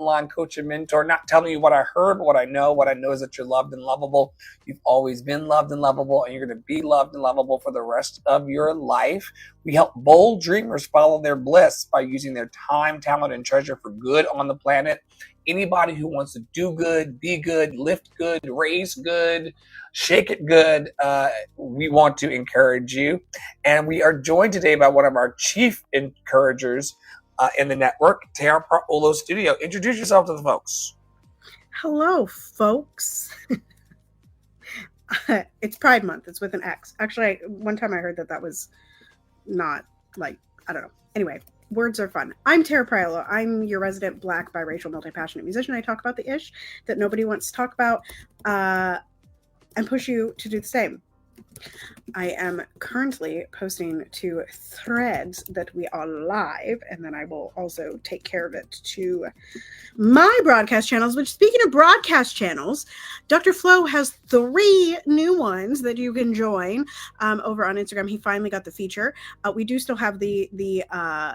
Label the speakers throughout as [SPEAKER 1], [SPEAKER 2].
[SPEAKER 1] online coach and mentor, not telling you what I heard, but what I know. What I know is that you're loved and lovable. You've always been loved and lovable, and you're going to be loved and lovable for the rest of your life. We help bold dreamers follow their bliss by using their time, talent, and treasure for good on the planet. Anybody who wants to do good, be good, lift good, raise good, shake it good, we want to encourage you. And we are joined today by one of our chief encouragers in the network, Tara Priolo Studio. Introduce yourself to the folks.
[SPEAKER 2] Hello, folks. It's Pride Month. It's with an X. Actually, one time I heard that was not I don't know. Anyway, words are fun. I'm Tara Priolo. I'm your resident Black, biracial, multi-passionate musician. I talk about the ish that nobody wants to talk about and push you to do the same. I am currently posting to threads that we are live, and then I will also take care of it to my broadcast channels, which, speaking of broadcast channels, Dr. Flo has 3 new ones that you can join over on Instagram. He finally got the feature. We do still have the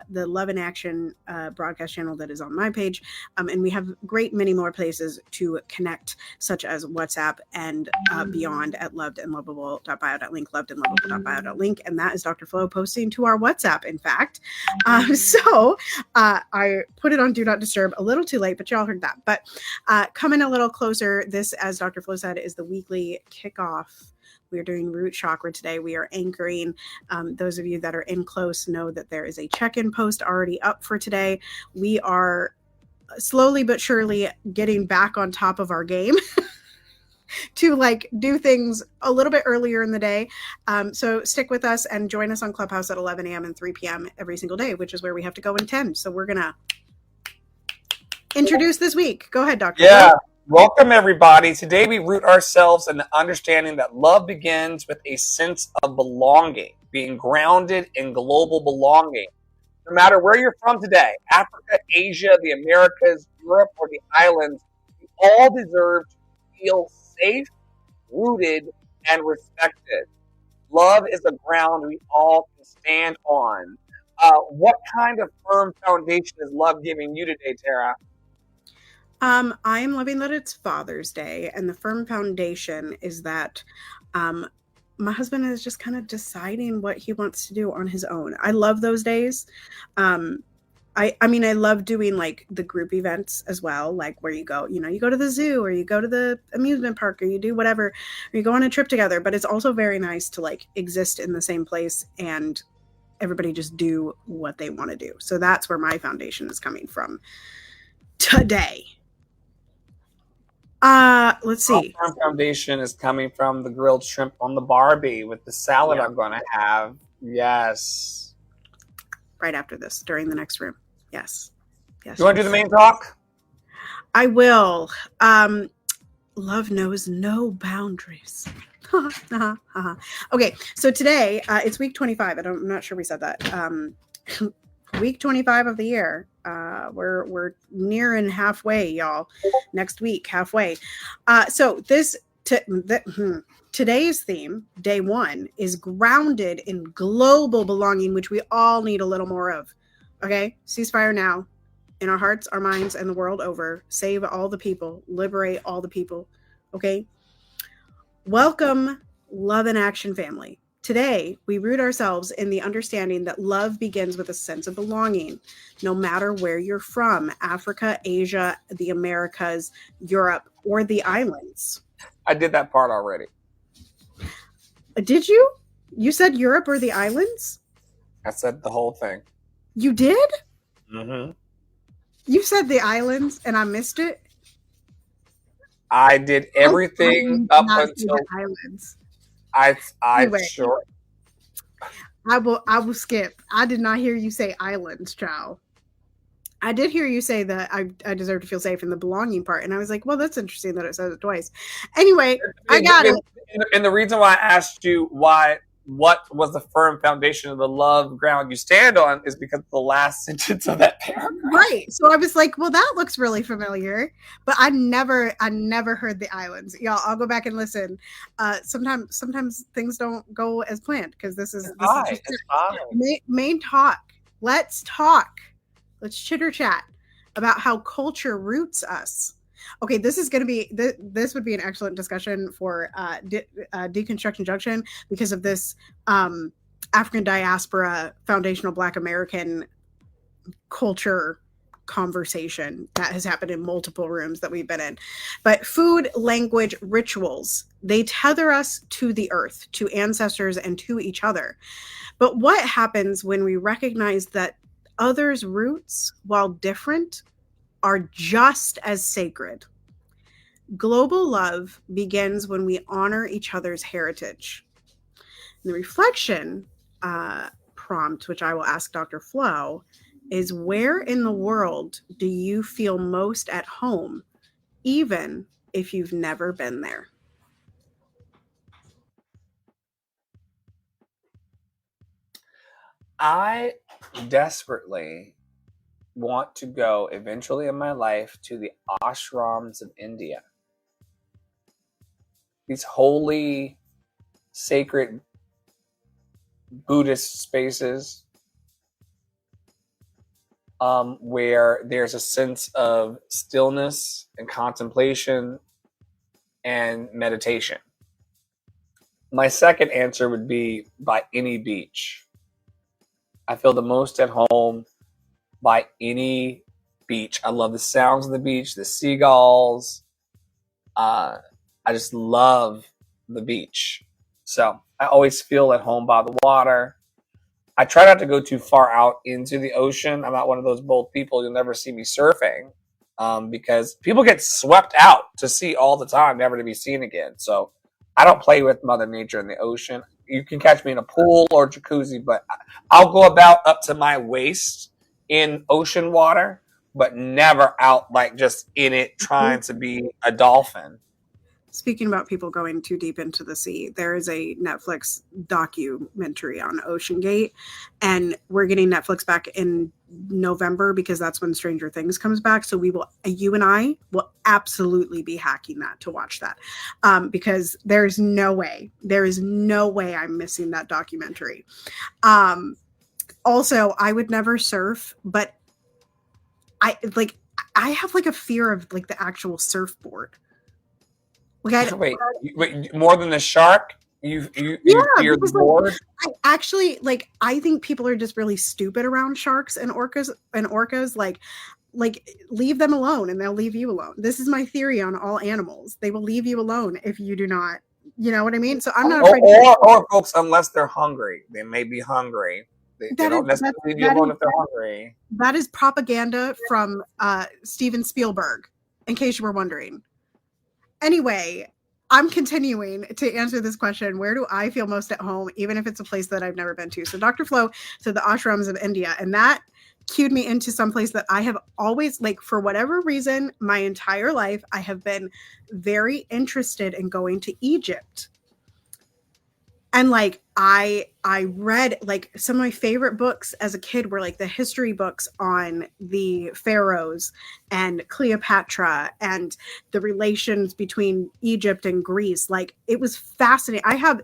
[SPEAKER 2] Love in Action broadcast channel that is on my page, and we have many more places to connect, such as WhatsApp and beyond at lovedandlovable.bio.link, lovedandlovable.bio.link, and that is Dr. Flo posting to our WhatsApp, in fact. So I put it on Do Not Disturb a little too late, but y'all heard that. But coming a little closer, this, as Dr. Flo said, is the weekly kickoff. We are doing Root Chakra today. We are anchoring. Those of you that are in close know that there is a check-in post already up for today. We are slowly but surely getting back on top of our game to do things a little bit earlier in the day. So stick with us and join us on Clubhouse at 11 a.m. and 3 p.m. every single day, which is where we have to go and attend. So we're going to introduce this week. Go ahead, Dr.
[SPEAKER 1] Yeah. Welcome, everybody. Today we root ourselves in the understanding that love begins with a sense of belonging, being grounded in global belonging. No matter where you're from today, Africa, Asia, the Americas, Europe, or the islands, we all deserve to feel safe, rooted, and respected. Love is the ground we all can stand on. What kind of firm foundation is love giving you today, Tara?
[SPEAKER 2] I am loving that it's Father's Day, and the firm foundation is that my husband is just kind of deciding what he wants to do on his own. I love those days. I mean, I love doing the group events as well, where you go to the zoo, or you go to the amusement park, or you do whatever, or you go on a trip together. But it's also very nice to exist in the same place and everybody just do what they want to do. So that's where my foundation is coming from today. Let's see.
[SPEAKER 1] Our foundation is coming from the grilled shrimp on the Barbie with the salad I'm going to have. Yes.
[SPEAKER 2] Right after this, during the next room. Yes.
[SPEAKER 1] You want to do the main talk?
[SPEAKER 2] I will. Love knows no boundaries. Okay, so today it's week 25. I'm not sure we said that. Week 25 of the year. We're nearing halfway, y'all. Next week, halfway. So today's theme, day 1, is grounded in global belonging, which we all need a little more of. Okay, ceasefire now, in our hearts, our minds, and the world over. Save all the people. Liberate all the people. Okay. Welcome, Love in Action family. Today, we root ourselves in the understanding that love begins with a sense of belonging, no matter where you're from, Africa, Asia, the Americas, Europe, or the islands.
[SPEAKER 1] I did that part already.
[SPEAKER 2] Did you? You said Europe or the islands?
[SPEAKER 1] I said the whole thing.
[SPEAKER 2] You did?
[SPEAKER 1] Mm-hmm.
[SPEAKER 2] You said the islands and I missed it?
[SPEAKER 1] I did everything up until
[SPEAKER 2] the islands.
[SPEAKER 1] Anyway, sure.
[SPEAKER 2] I will skip. I did not hear you say islands, child. I did hear you say that I deserve to feel safe in the belonging part, and I was like, well, that's interesting that it says it twice. Anyway, I got it.
[SPEAKER 1] And the reason why I asked you what was the firm foundation of the love ground you stand on is because of the last sentence of that paragraph.
[SPEAKER 2] Right. So I was like, well, that looks really familiar, but I never heard the islands. Y'all, I'll go back and listen. Sometimes things don't go as planned because this is main talk. Let's talk. Let's chitter chat. about how culture roots us. Okay, this is going to be this would be an excellent discussion for Deconstruction Junction because of this African diaspora foundational Black American culture conversation that has happened in multiple rooms that we've been in. But food, language, rituals, they tether us to the earth, to ancestors, and to each other. But what happens when we recognize that others' roots, while different, are just as sacred? Global love begins when we honor each other's heritage. The reflection prompt, which I will ask Dr. Flo, is where in the world do you feel most at home, even if you've never been there?
[SPEAKER 1] I desperately want to go eventually in my life to the ashrams of India. These holy, sacred Buddhist spaces where there's a sense of stillness and contemplation and meditation. My second answer would be by any beach. I feel the most at home by any beach. I love the sounds of the beach, the seagulls. I just love the beach. So I always feel at home by the water. I try not to go too far out into the ocean. I'm not one of those bold people. You'll never see me surfing because people get swept out to sea all the time, never to be seen again. So I don't play with Mother Nature in the ocean. You can catch me in a pool or jacuzzi, but I'll go about up to my waist in ocean water, but never out like just in it trying to be a dolphin.
[SPEAKER 2] Speaking about people going too deep into the sea, there is a Netflix documentary on Ocean Gate, and we're getting Netflix back in November because that's when Stranger Things comes back. So you and I will absolutely be hacking that to watch that because there is no way I'm missing that documentary. Also, I would never surf, but I have like a fear of like the actual surfboard.
[SPEAKER 1] Like wait, more than the shark? You fear the board?
[SPEAKER 2] I think people are just really stupid around sharks and orcas. Like leave them alone and they'll leave you alone. This is my theory on all animals. They will leave you alone if you do not, you know what I mean? So I'm not afraid.
[SPEAKER 1] Or folks, unless they're hungry. They may be hungry. They don't necessarily leave you alone if they're hungry.
[SPEAKER 2] That is propaganda from Steven Spielberg, in case you were wondering. Anyway, I'm continuing to answer this question. Where do I feel most at home, even if it's a place that I've never been to? So Dr. Flo said the ashrams of India, and that cued me into some place that I have always, like, for whatever reason, my entire life, I have been very interested in going to Egypt. And like I read like some of my favorite books as a kid were like the history books on the pharaohs and Cleopatra and the relations between Egypt and Greece. Like it was fascinating. I have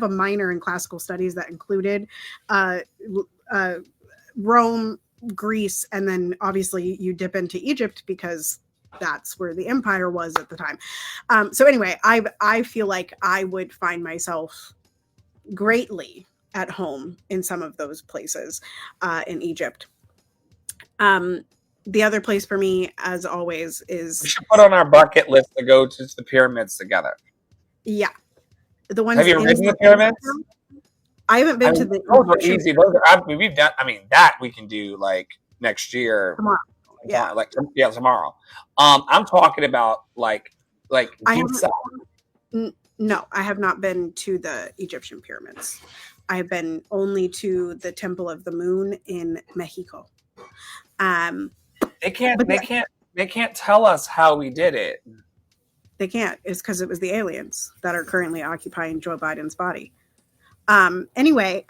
[SPEAKER 2] a minor in classical studies that included Rome, Greece, and then obviously you dip into Egypt because that's where the empire was at the time. So anyway, I feel like I would find myself greatly at home in some of those places in Egypt. The other place for me, as always, is...
[SPEAKER 1] We should put on our bucket list to go to the pyramids together.
[SPEAKER 2] Yeah. The ones.
[SPEAKER 1] Have you been to the pyramids?
[SPEAKER 2] I haven't been to the...
[SPEAKER 1] Those are easy. Those are, we've done, that we can do like next year.
[SPEAKER 2] Tomorrow. Yeah.
[SPEAKER 1] Tomorrow. I'm talking about like
[SPEAKER 2] no, I have not been to the Egyptian pyramids. I have been only to the Temple of the Moon in Mexico.
[SPEAKER 1] They can't tell us how we did it.
[SPEAKER 2] They can't. It's because it was the aliens that are currently occupying Joe Biden's body. Anyway,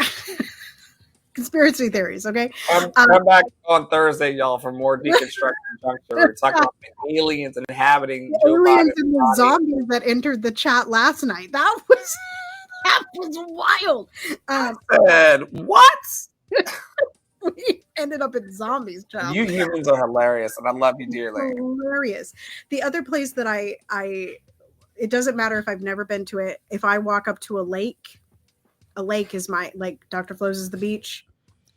[SPEAKER 2] conspiracy theories. Okay.
[SPEAKER 1] Come back on Thursday, y'all, for more Deconstruction Junction. We're talking about the aliens inhabiting Joe
[SPEAKER 2] aliens
[SPEAKER 1] Biden's
[SPEAKER 2] and the
[SPEAKER 1] body.
[SPEAKER 2] Zombies that entered the chat last night. That was wild.
[SPEAKER 1] I said, what?
[SPEAKER 2] ended up in zombies, child.
[SPEAKER 1] You humans are hilarious, and I love you dearly.
[SPEAKER 2] Hilarious. The other place that I it doesn't matter if I've never been to it. If I walk up to a lake is my, like Dr. Flo's is the beach,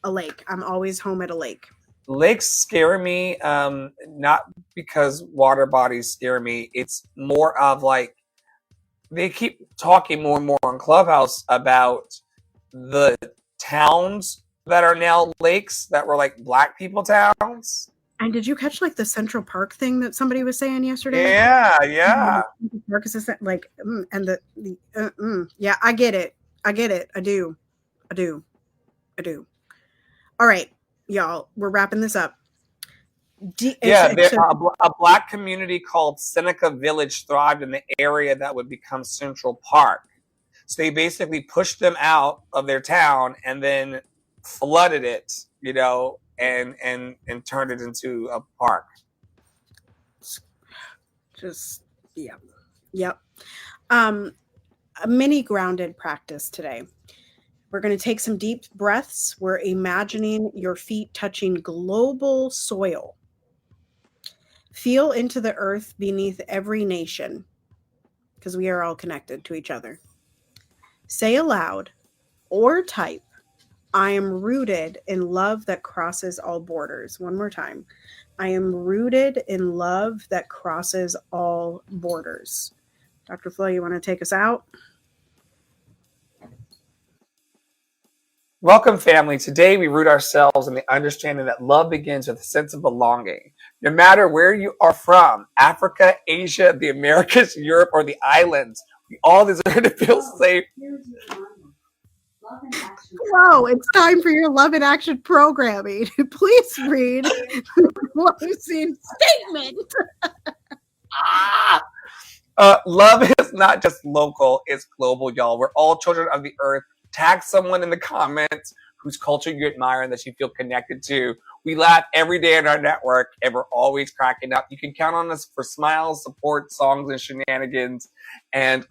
[SPEAKER 2] a lake. I'm always home at a lake.
[SPEAKER 1] Lakes scare me, not because water bodies scare me. It's more of like they keep talking more and more on Clubhouse about the towns that are now lakes that were like black people towns.
[SPEAKER 2] And did you catch like the Central Park thing that somebody was saying yesterday?
[SPEAKER 1] Yeah.
[SPEAKER 2] Park is like, and yeah, I get it. I do. All right, y'all, we're wrapping this up.
[SPEAKER 1] A black community called Seneca Village thrived in the area that would become Central Park. So they basically pushed them out of their town and then flooded it, and turned it into a park.
[SPEAKER 2] Just, yeah. Yep. A mini grounded practice today. We're going to take some deep breaths. We're imagining your feet touching global soil. Feel into the earth beneath every nation, because we are all connected to each other. Say aloud or type, I am rooted in love that crosses all borders. One more time. I am rooted in love that crosses all borders. Dr. Flo, you want to take us out?
[SPEAKER 1] Welcome, family. Today we root ourselves in the understanding that love begins with a sense of belonging. No matter where you are from, Africa, Asia, the Americas, Europe, or the islands, we all deserve to feel safe.
[SPEAKER 2] Whoa, it's time for your Love in Action programming. Please read the closing statement.
[SPEAKER 1] Love is not just local, it's global, y'all. We're all children of the earth. Tag someone in the comments whose culture you admire and that you feel connected to. We laugh every day in our network, and we're always cracking up. You can count on us for smiles, support, songs, and shenanigans. And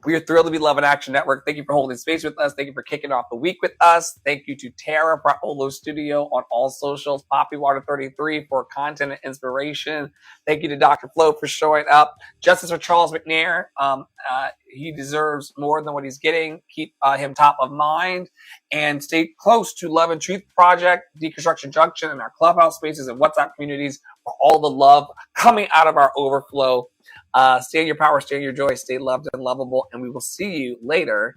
[SPEAKER 1] we are thrilled to be Love in Action Network. Thank you for holding space with us. Thank you for kicking off the week with us. Thank you to Tara Priolo Studio on all socials, PoppyWater33 for content and inspiration. Thank you to Dr. Flo for showing up. Justice for Charles McNair. He deserves more than what he's getting. Keep him top of mind. And stay close to Love and Truth Project, Deconstruction Junction, and our Clubhouse spaces and WhatsApp communities for all the love coming out of our overflow. Stay in your power, stay in your joy, stay loved and lovable, and we will see you later